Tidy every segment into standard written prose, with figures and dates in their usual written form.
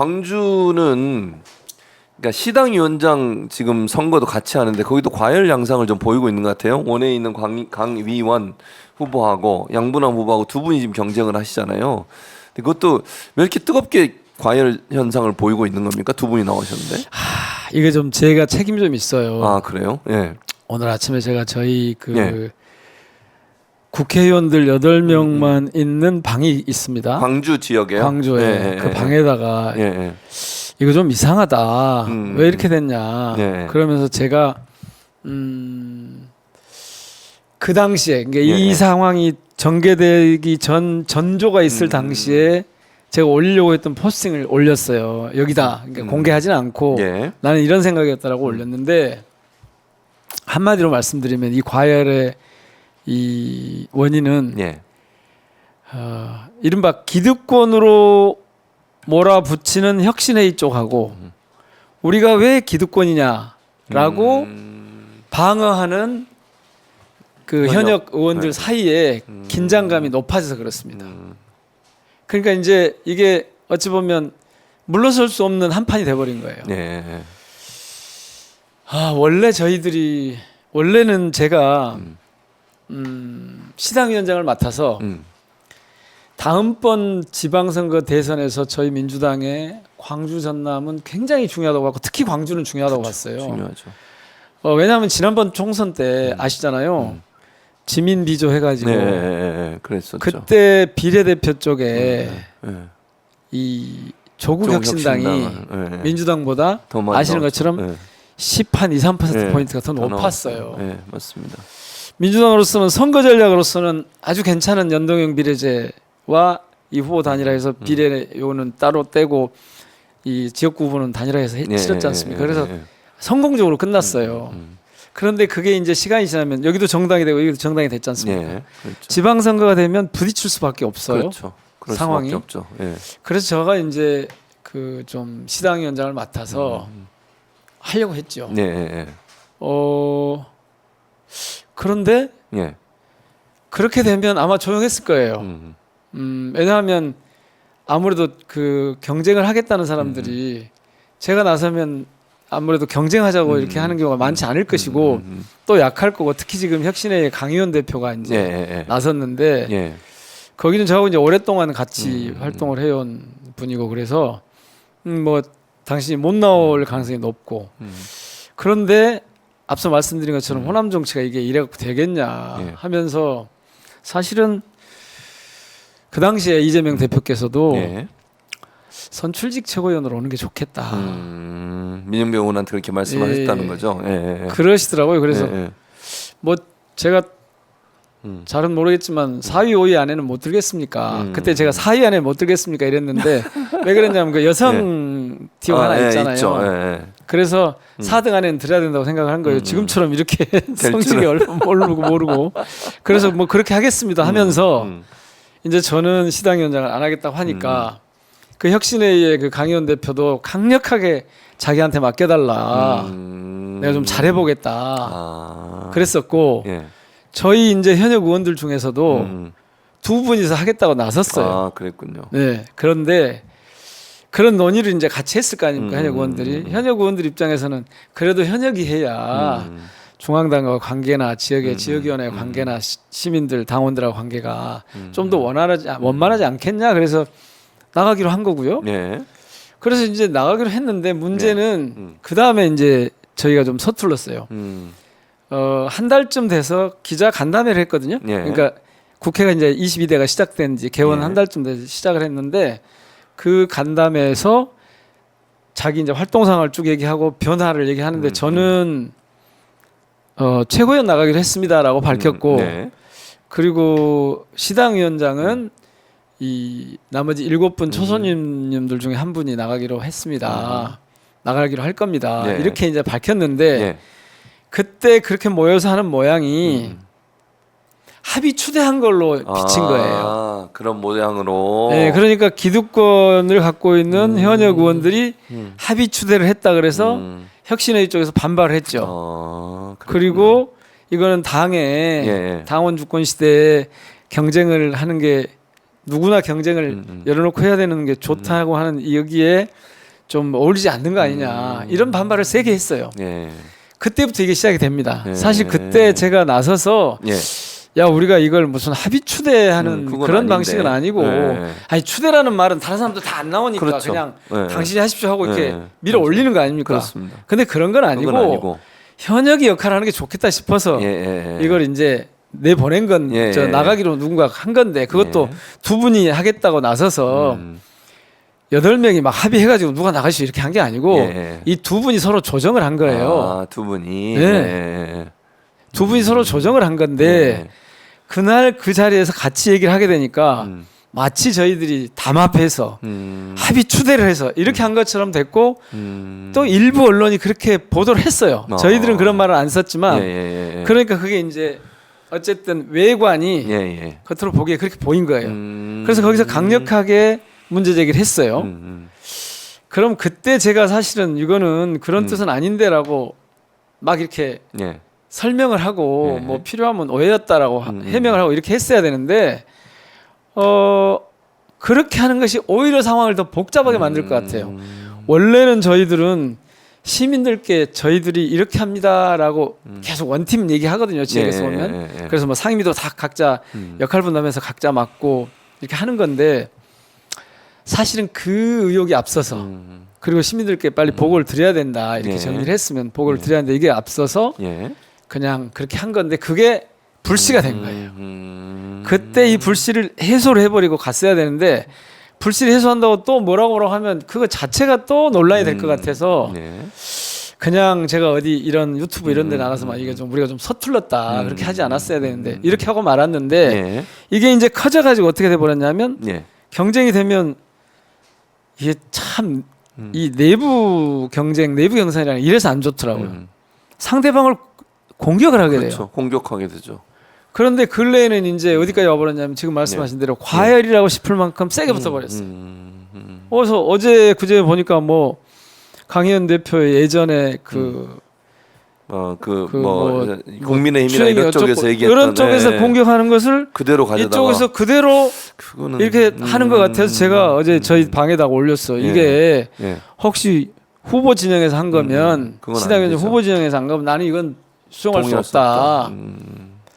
광주는 그러니까 시당위원장 지금 선거도 같이 하는데 거기도 과열 양상을 좀 보이고 있는 것 같아요. 원에 있는 강위원 후보하고 양분남 후보하고 두 분이 지금 경쟁을 하시잖아요. 근데 그것도 왜 이렇게 뜨겁게 과열 현상을 보이고 있는 겁니까? 두 분이 나오셨는데. 이게 좀 제가 책임 좀 있어요. 아 그래요? 예. 오늘 아침에 제가 저희 그 예. 국회의원들 8명만 있는 방이 있습니다. 광주 지역에요? 광주에 예, 예, 그 예. 방에다가 예, 예. 이거 좀 이상하다. 왜 이렇게 됐냐. 예. 그러면서 제가 그 당시에 그러니까 예, 이 예. 상황이 전개되기 전조가 있을 당시에 제가 올리려고 했던 포스팅을 올렸어요. 여기다. 그러니까 공개하지는 않고 예. 나는 이런 생각이었다라고 올렸는데 한마디로 말씀드리면 이 과열의 이 원인은 예. 이른바 기득권으로 몰아붙이는 혁신회의 쪽하고 우리가 왜 기득권이냐라고 방어하는 그 현역 의원들 사이에 긴장감이 높아져서 그렇습니다. 그러니까 이제 이게 어찌 보면 물러설 수 없는 한판이 돼버린 거예요. 예. 원래는 제가 시당위원장을 맡아서 다음번 지방선거 대선에서 저희 민주당의 광주 전남은 굉장히 중요하다고 봤고 특히 광주는 중요하다고 봤어요. 중요하죠. 왜냐하면 지난번 총선 때 아시잖아요. 지민 비조 해가지고 네, 그랬었죠. 그때 비례대표 쪽에 이 조국 혁신당이 민주당보다 더 많이 아시는 나왔죠. 것처럼 10한 2, 3% 포인트가 더 높았어요. 네, 맞습니다. 민주당으로서는 선거 전략으로서는 아주 괜찮은 연동형 비례제와 이 후보 단일화해서 비례 요는 따로 떼고 이 지역구 후보는 단일화해서 치렀지 않습니까? 그래서 성공적으로 끝났어요. 그런데 그게 이제 시간이 지나면 여기도 정당이 되고 여기도 정당이 됐지 않습니까? 네, 그렇죠. 지방선거가 되면 부딪힐 수밖에 없어요. 그렇죠. 그럴 상황이. 수밖에 없죠. 예. 그래서 제가 이제 그 좀 시당위원장을 맡아서 하려고 했죠. 네, 그런데 예. 그렇게 되면 아마 조용했을 거예요. 왜냐하면 아무래도 그 경쟁을 하겠다는 사람들이 제가 나서면 아무래도 경쟁하자고 이렇게 하는 경우가 많지 않을 것이고 또 약할 거고 특히 지금 혁신의 강의원 대표가 이제 나섰는데 거기는 저하고 이제 오랫동안 같이 활동을 해온 분이고 그래서 뭐 당신이 못 나올 가능성이 높고 그런데 앞서 말씀드린 것처럼 호남 정치가 이게 이래 되겠냐 하면서 사실은 그 당시에 이재명 대표께서도 선출직 최고위원으로 오는 게 좋겠다. 민영배 의원한테 그렇게 말씀하셨다는 거죠. 그러시더라고요. 그래서 뭐 제가 잘은 모르겠지만 4위, 5위 안에는 못 들겠습니까? 그때 제가 4위 안에 못 들겠습니까? 이랬는데 왜 그랬냐면 그 여성 티오가 하나 있잖아요. 있죠. 그래서 4등 안에는 들어야 된다고 생각을 한 거예요. 지금처럼 이렇게 성적이 얼마 모르고 그래서 뭐 그렇게 하겠습니다 하면서 이제 저는 시당위원장을 안 하겠다고 하니까 그 혁신회의의 그 강의원 대표도 강력하게 자기한테 맡겨달라. 내가 좀 잘해보겠다. 그랬었고 저희 이제 현역 의원들 중에서도 두 분이서 하겠다고 나섰어요. 아, 그랬군요. 네. 그런데 그런 논의를 이제 같이 했을 거 아닙니까? 현역 의원들이. 현역 의원들 입장에서는 그래도 현역이 해야 중앙당과 관계나 지역의 지역위원회 관계나 시민들 당원들하고 관계가 좀 더 원만하지 않겠냐. 그래서 나가기로 한 거고요. 그래서 이제 나가기로 했는데 문제는 그 다음에 이제 저희가 좀 서툴렀어요. 한 달쯤 돼서 기자 간담회를 했거든요. 그러니까 국회가 이제 22대가 시작된 지 개원 한 달쯤 돼서 시작을 했는데 그 간담회에서 자기 이제 활동 상황을 쭉 얘기하고 변화를 얘기하는데 저는 최고위원 나가기로 했습니다라고 밝혔고 그리고 시당위원장은 이 나머지 7분 초선님들 중에 한 분이 나가기로 했습니다. 나가기로 할 겁니다. 이렇게 이제 밝혔는데 그때 그렇게 모여서 하는 모양이 합의 추대한 걸로 비친 거예요. 그런 모양으로. 네, 그러니까 기득권을 갖고 있는 현역 의원들이 합의 추대를 했다 그래서 혁신회의 쪽에서 반발을 했죠. 그리고 이거는 당의 당원 주권 시대에 경쟁을 하는 게 누구나 경쟁을 열어놓고 해야 되는 게 좋다고 하는 여기에 좀 어울리지 않는 거 아니냐 이런 반발을 세게 했어요. 예. 그때부터 이게 시작이 됩니다. 예. 사실 그때 제가 나서서 예. 야 우리가 이걸 무슨 합의 추대하는 그건 그런 아닌데. 방식은 아니고 예. 아니 추대라는 말은 다른 사람들 다 안 나오니까 그렇죠. 그냥 예. 당신이 하십시오 하고 이렇게 예. 밀어 올리는 거 아닙니까? 그렇습니다. 근데 그런 건 아니고, 그건 아니고. 현역이 역할을 하는 게 좋겠다 싶어서 예, 예, 예. 이걸 이제 내보낸 건 예, 저 예. 나가기로 누군가 한 건데 그것도 예. 두 분이 하겠다고 나서서 8명이 막 합의해가지고 누가 나가시오 이렇게 한 게 아니고 예. 이 두 분이 서로 조정을 한 거예요. 아, 두 분이. 네. 예. 두 분이 서로 조정을 한 건데 그날 그 자리에서 같이 얘기를 하게 되니까 마치 저희들이 담합해서 합의 추대를 해서 이렇게 한 것처럼 됐고 또 일부 언론이 그렇게 보도를 했어요. 저희들은 그런 말을 안 썼지만 예, 예, 예. 그러니까 그게 이제 어쨌든 외관이 예, 예. 겉으로 보기에 그렇게 보인 거예요. 그래서 거기서 강력하게 문제 제기를 했어요. 그럼 그때 제가 사실은 이거는 그런 뜻은 아닌데라고 막 이렇게 예. 설명을 하고 예. 뭐 필요하면 오해였다라고 해명을 하고 이렇게 했어야 되는데 그렇게 하는 것이 오히려 상황을 더 복잡하게 만들 것 같아요. 원래는 저희들은 시민들께 저희들이 이렇게 합니다라고 계속 원팀 얘기하거든요. 지역에서 예, 보면. 예, 예. 그래서 뭐 상임위도 다 각자 역할 분담해서 각자 맡고 이렇게 하는 건데 사실은 그 의혹이 앞서서 그리고 시민들께 빨리 보고를 드려야 된다 이렇게 예. 정리를 했으면 보고를 드려야 하는데 이게 앞서서 예. 그냥 그렇게 한 건데 그게 불씨가 된 거예요. 그때 이 불씨를 해소를 해버리고 갔어야 되는데 불씨를 해소한다고 또 뭐라고 하면 그거 자체가 또 논란이 될 것 같아서 예. 그냥 제가 어디 이런 유튜브 이런 데 나가서 막 이게 좀 우리가 좀 서툴렀다 그렇게 하지 않았어야 되는데 이렇게 하고 말았는데 예. 이게 이제 커져가지고 어떻게 돼버렸냐면 예. 경쟁이 되면 이게 참 이 내부 경쟁 내부 경선이라는 게 이래서 안 좋더라고요. 상대방을 공격을 하게 돼요. 그렇죠. 공격하게 되죠. 그런데 근래에는 이제 어디까지 와버렸냐면 지금 말씀하신 대로 과열이라고 싶을 만큼 세게 붙어버렸어요. 그래서 어제 그제 보니까 뭐 강희연 대표의 예전에 국민의힘이나 이런 추행이 쪽에서 어쩌고 얘기했던 이런 쪽에서 공격하는 것을 그대로 가져다가 이쪽에서 그대로 그거는 이렇게 하는 것 같아서 제가 어제 저희 방에다가 올렸어. 이게 예. 혹시 후보 진영에서 한 거면 그건 시당위원장 아니죠. 후보 진영에서 한 거면 나는 이건 수용할 수 동의할 수 없다. 없다.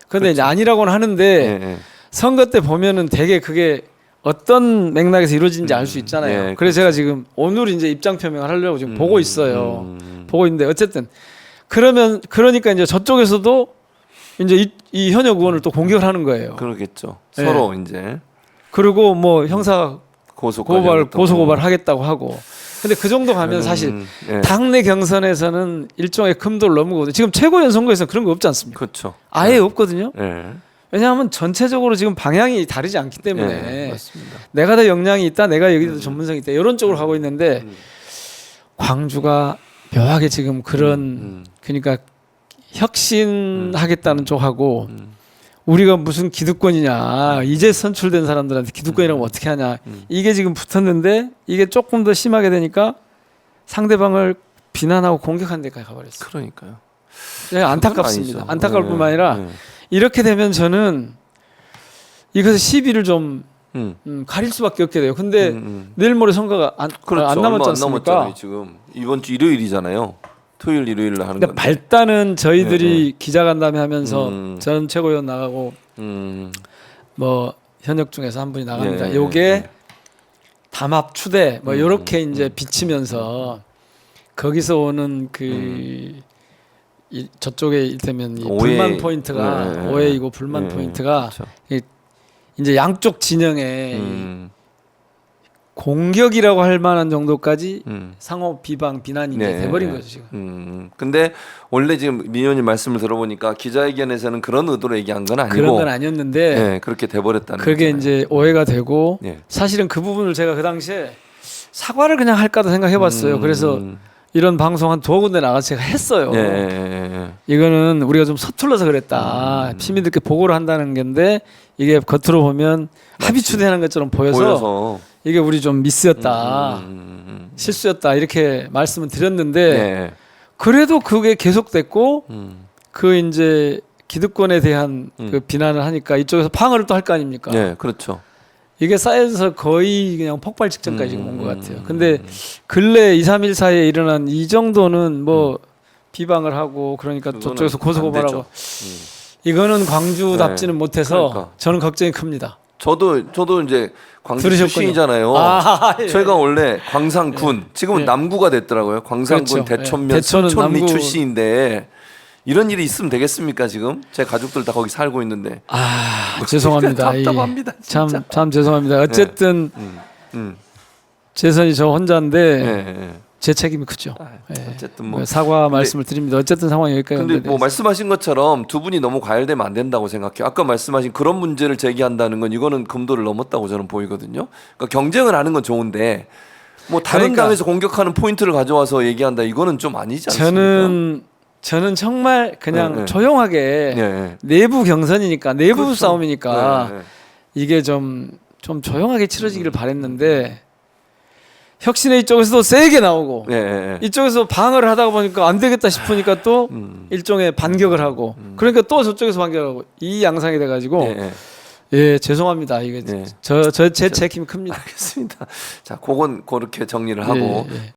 그런데 이제 아니라고는 하는데 예, 예. 선거 때 보면은 되게 그게 어떤 맥락에서 이루어진지 알 수 있잖아요. 예, 그래서 제가 지금 오늘 이제 입장 표명을 하려고 지금 보고 있어요. 보고 있는데 어쨌든 그러니까 이제 저쪽에서도 이제 이 현역 의원을 또 공격을 하는 거예요. 그러겠죠. 예. 서로 이제 그리고 뭐 형사 고소 고발 하겠다고 하고. 근데 그 정도 가면 사실 예. 당내 경선에서는 일종의 금도를 넘은 지금 최고위원 선거에서는 그런 거 없지 않습니까? 그렇죠. 아예 없거든요. 예. 왜냐하면 전체적으로 지금 방향이 다르지 않기 예. 때문에 맞습니다. 내가 더 역량이 있다, 내가 여기도 전문성이 있다 이런 쪽으로 가고 있는데 광주가 묘하게 지금 그런 그러니까 혁신하겠다는 쪽하고 우리가 무슨 기득권이냐 이제 선출된 사람들한테 기득권이라고 어떻게 하냐 이게 지금 붙었는데 이게 조금 더 심하게 되니까 상대방을 비난하고 공격하는 데까지 가버렸어요. 그러니까요. 네, 안타깝습니다. 아니죠. 안타까울 예. 뿐만 아니라 예. 이렇게 되면 저는 이것의 시비를 좀 가릴 수밖에 없게 돼요. 근데 내일 모레 선거가 그렇죠. 안 얼마 남았지 안 않습니까? 남았잖아요, 지금 이번 주 일요일이잖아요. 토요일 일요일 하는 그러니까 건데. 발단은 저희들이 기자간담회 하면서 음. 전 최고위원 나가고 뭐 현역 중에서 한 분이 나갑니다. 예, 요게 예. 담합 추대 뭐 요렇게 이제 비치면서 거기서 오는 저쪽에 이를테면 이 오해. 불만 포인트가 예, 예. 오해이고 불만 예, 포인트가 그렇죠. 이제 양쪽 진영에 공격이라고 할 만한 정도까지 상호 비방 비난이 이제 네, 돼버린 네. 거죠 지금. 근데 원래 지금 민 의원님 말씀을 들어보니까 기자회견에서는 그런 의도로 얘기한 건 아니고 그런 건 아니었는데 네, 그렇게 돼버렸다는 그게 거잖아요. 이제 오해가 되고 예. 사실은 그 부분을 제가 그 당시에 사과를 그냥 할까도 생각해봤어요. 그래서 이런 방송 한 2군데 나가서 제가 했어요. 예, 예, 예. 이거는 우리가 좀 서툴러서 그랬다. 시민들께 보고를 한다는 건데 이게 겉으로 보면 합의 추대하는 것처럼 보여서 이게 우리 좀 미스였다. 실수였다. 이렇게 말씀을 드렸는데 예. 그래도 그게 계속됐고 그 이제 기득권에 대한 그 비난을 하니까 이쪽에서 방어를 또 할 거 아닙니까? 예, 그렇죠. 이게 쌓여서 거의 그냥 폭발 직전까지 온 것 같아요. 근데 근래 2, 3일 사이에 일어난 이 정도는 뭐 비방을 하고 그러니까 저쪽에서 고소고발하고 이거는 광주답지는 못해서 그러니까. 저는 걱정이 큽니다. 저도 이제 광주 들으셨군요. 출신이잖아요. 예. 저희가 원래 광산군, 지금은 예. 남구가 됐더라고요. 광산군, 그렇죠. 대천면, 예. 대천은 순천리 남구. 출신인데 이런 일이 있으면 되겠습니까 지금? 제 가족들 다 거기 살고 있는데. 죄송합니다. 답답합니다, 진짜. 참 죄송합니다. 어쨌든 재선이 저 혼자인데 예. 제 책임이 크죠. 예. 어쨌든 뭐 사과 말씀을 드립니다. 어쨌든 상황이 여기까지 근데 왔는데 뭐 말씀하신 것처럼 두 분이 너무 과열되면 안 된다고 생각해요. 아까 말씀하신 그런 문제를 제기한다는 건 이거는 금도를 넘었다고 저는 보이거든요. 그러니까 경쟁을 하는 건 좋은데 뭐 다른 그러니까 당에서 공격하는 포인트를 가져와서 얘기한다 이거는 좀 아니지 않습니까? 저는 정말 그냥 네. 조용하게 예. 내부 경선이니까 내부 그렇죠. 싸움이니까 네. 이게 좀 조용하게 치러지기를 바랬는데 혁신의 이쪽에서도 세게 나오고 예. 이쪽에서 방어를 하다가 보니까 안 되겠다 싶으니까 또 일종의 반격을 하고 그러니까 또 저쪽에서 반격을 하고 이 양상이 돼가지고 예 죄송합니다. 이게 네. 제 책임이 큽니다. 알겠습니다. 자, 그건 그렇게 정리를 하고 예.